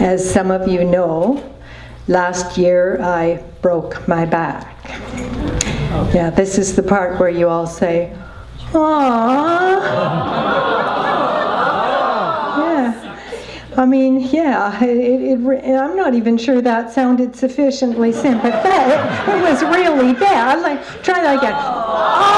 As some of you know, last year I broke my back. Yeah, this is the part where you all say, "Aww." Yeah. I mean, yeah, I'm not even sure that sounded sufficiently sympathetic. It was really bad. Like, try that again. Aww.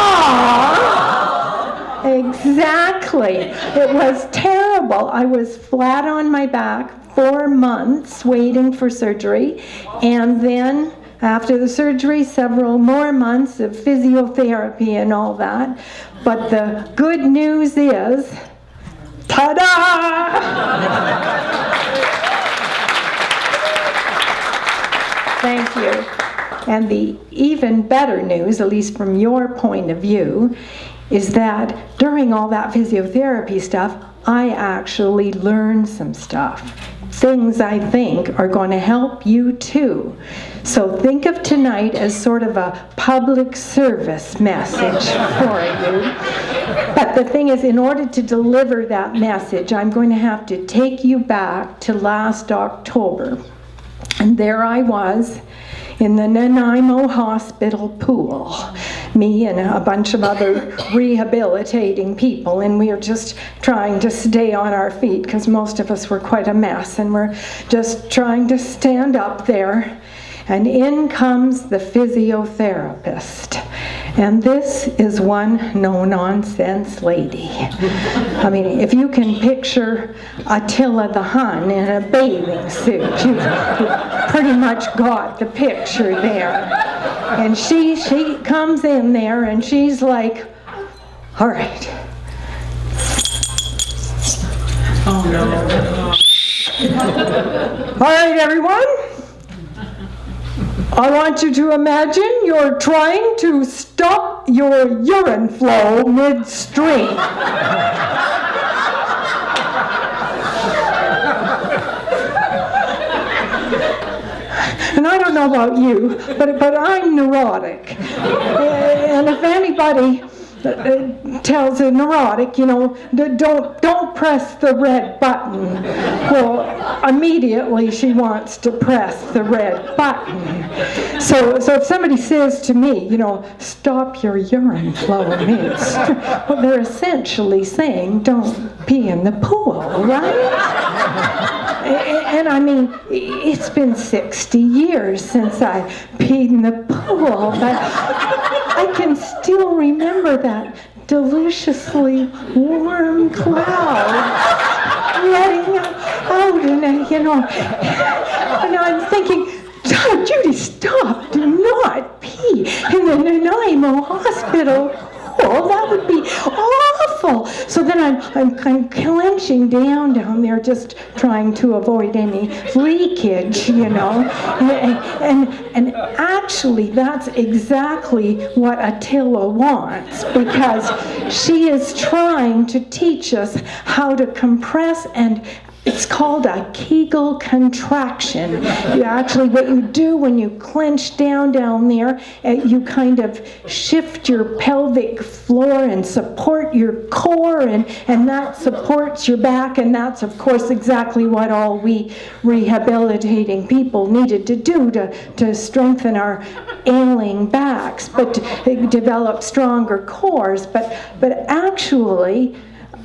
Exactly. It was terrible. I was flat on my back 4 months waiting for surgery, and then after the surgery, several more months of physiotherapy and all that. But the good news is, ta-da! Thank you. And the even better news, at least from your point of view, is that during all that physiotherapy stuff, I actually learned some stuff. Things I think are going to help you too. So think of tonight as sort of a public service message for you. But the thing is, in order to deliver that message, I'm going to have to take you back to last October. And there I was in the Nanaimo Hospital pool, me and a bunch of other rehabilitating people, and we were just trying to stay on our feet because most of us were quite a mess, and we're just trying to stand up there, and in comes the physiotherapist. And this is one no-nonsense lady. I mean, if you can picture Attila the Hun in a bathing suit, you've pretty much got the picture there. And she comes in there and she's like, all right. Oh no. All right, everyone. I want you to imagine you're trying to stop your urine flow midstream. And I don't know about you, but I'm neurotic. And if anybody tells a neurotic, you know, don't press the red button. Well, immediately she wants to press the red button. So if somebody says to me, you know, stop your urine flow midstream, well, they're essentially saying don't pee in the pool, right? And I mean, it's been 60 years since I peed in the pool, but I can still remember that deliciously warm cloud letting out, and you know, and I'm thinking, oh, Judy, stop! Do not pee in the Nanaimo Hospital. Oh, that would be awful. So then I'm kind of clenching down there, just trying to avoid any leakage, you know. And actually, that's exactly what Attila wants, because she is trying to teach us how to compress, and it's called a Kegel contraction. You actually, what you do when you clench down there, you kind of shift your pelvic floor and support your core, and that supports your back, and that's, of course, exactly what all we rehabilitating people needed to do to strengthen our ailing backs, but to develop stronger cores. But actually,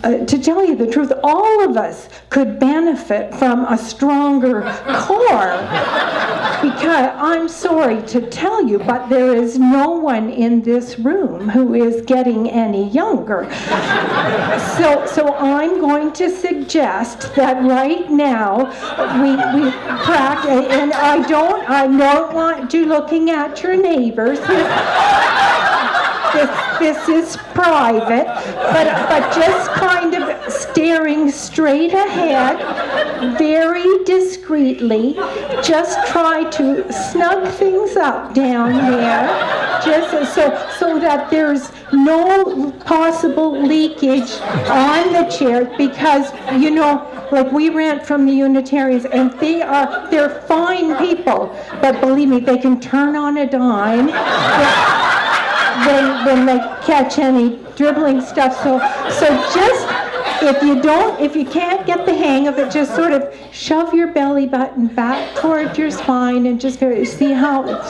to tell you the truth, all of us could benefit from a stronger core, because I'm sorry to tell you, but there is no one in this room who is getting any younger. So I'm going to suggest that right now we practice, and I don't want you looking at your neighbors. This is private, but just kind of staring straight ahead, very discreetly. Just try to snug things up down there, just so that there's no possible leakage on the chair, because, you know, like, we rent from the Unitarians, and they're fine people, but believe me, they can turn on a dime when they catch any dribbling stuff. So just if you can't get the hang of it, just sort of shove your belly button back toward your spine and just see how.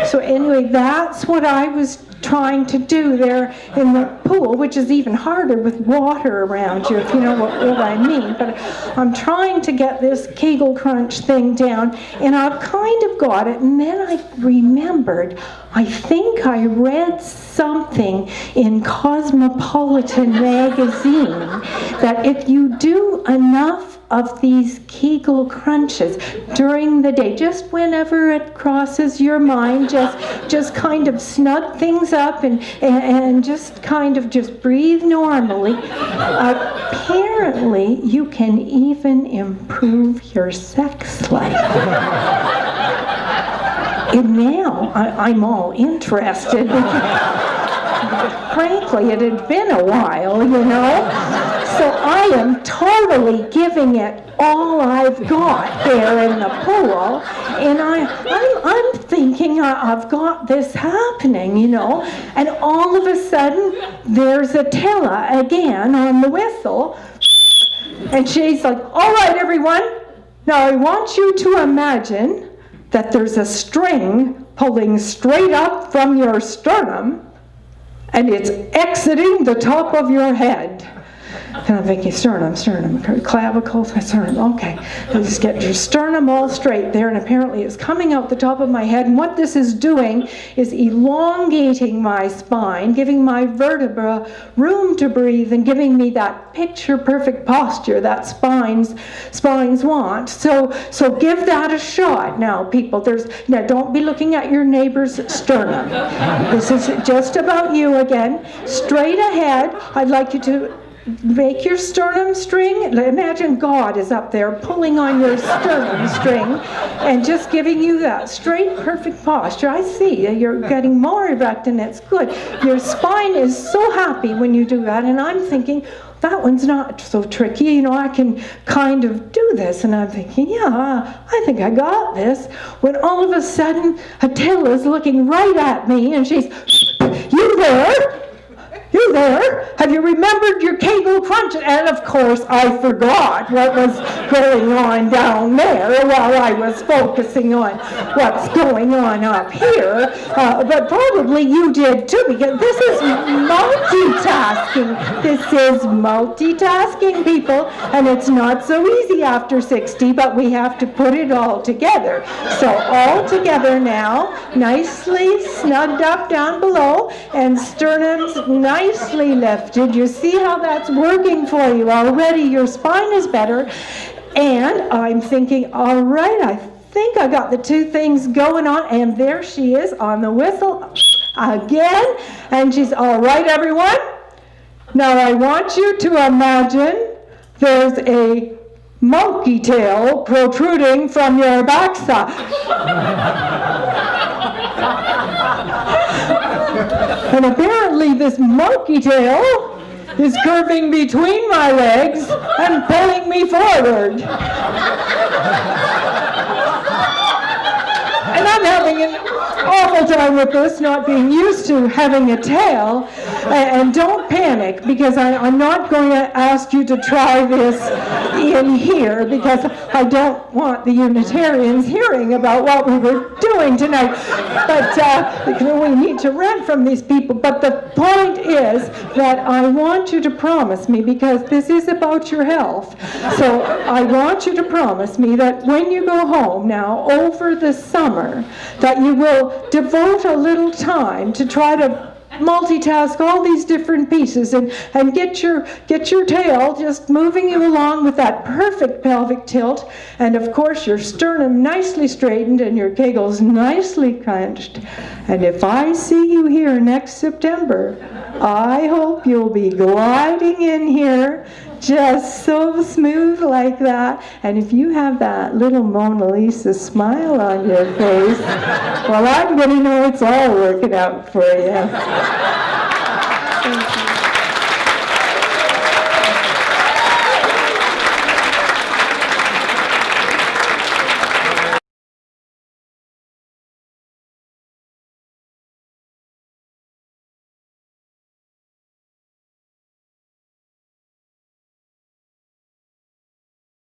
So anyway, that's what I was trying to do there in the pool, which is even harder with water around you, if you know what I mean. But I'm trying to get this Kegel crunch thing down, and I've kind of got it. And then I remembered, I think I read something in Cosmopolitan magazine that if you do enough of these Kegel crunches during the day, just whenever it crosses your mind, just kind of snug things up and just kind of just breathe normally. Apparently, you can even improve your sex life. And now I'm all interested. Frankly, it had been a while, you know. So I am totally giving it all I've got there in the pool, and I'm thinking I've got this happening, you know. And all of a sudden, there's Attila again on the whistle, and she's like, "All right, everyone, now I want you to imagine that there's a string pulling straight up from your sternum, and it's exiting the top of your head." And I'm thinking, sternum, clavicle, sternum, okay. And just get your sternum all straight there, and apparently it's coming out the top of my head, and what this is doing is elongating my spine, giving my vertebra room to breathe, and giving me that picture-perfect posture that spines want. So give that a shot now, people. Now don't be looking at your neighbor's sternum. This is just about you again. Straight ahead, I'd like you to make your sternum string. Imagine God is up there pulling on your sternum string and just giving you that straight, perfect posture. I see you're getting more erect, and it's good. Your spine is so happy when you do that, and I'm thinking, that one's not so tricky, you know, I can kind of do this. And I'm thinking, yeah, I think I got this. When all of a sudden, Attila's looking right at me, and she's, "You there? You there? Have you remembered your Kegel crunch?" And of course, I forgot what was going on down there while I was focusing on what's going on up here. But probably you did too, because this is multitasking. This is multitasking, people, and it's not so easy after 60, but we have to put it all together. So all together now, nicely snugged up down below, and sternum's nicely lifted. You see how that's working for you already. Your spine is better. And I'm thinking, all right, I think I got the two things going on. And there she is on the whistle again. And she's, "All right, everyone. Now I want you to imagine there's a monkey tail protruding from your backside." And apparently this monkey tail is curving between my legs and pulling me forward. And I'm having an awful time with this, not being used to having a tail. And don't panic, because I'm not going to ask you to try this in here, because I don't want the Unitarians hearing about what we were doing tonight. But we need to rent from these people. But the point is that I want you to promise me, because this is about your health. So I want you to promise me that when you go home now over the summer, that you will devote a little time to try to multitask all these different pieces and get your tail just moving you along with that perfect pelvic tilt, and of course your sternum nicely straightened and your kegels nicely crunched. And if I see you here next September, I hope you'll be gliding in here just so smooth like that. And if you have that little Mona Lisa smile on your face, well, I'm going to know it's all working out for you. Thank you.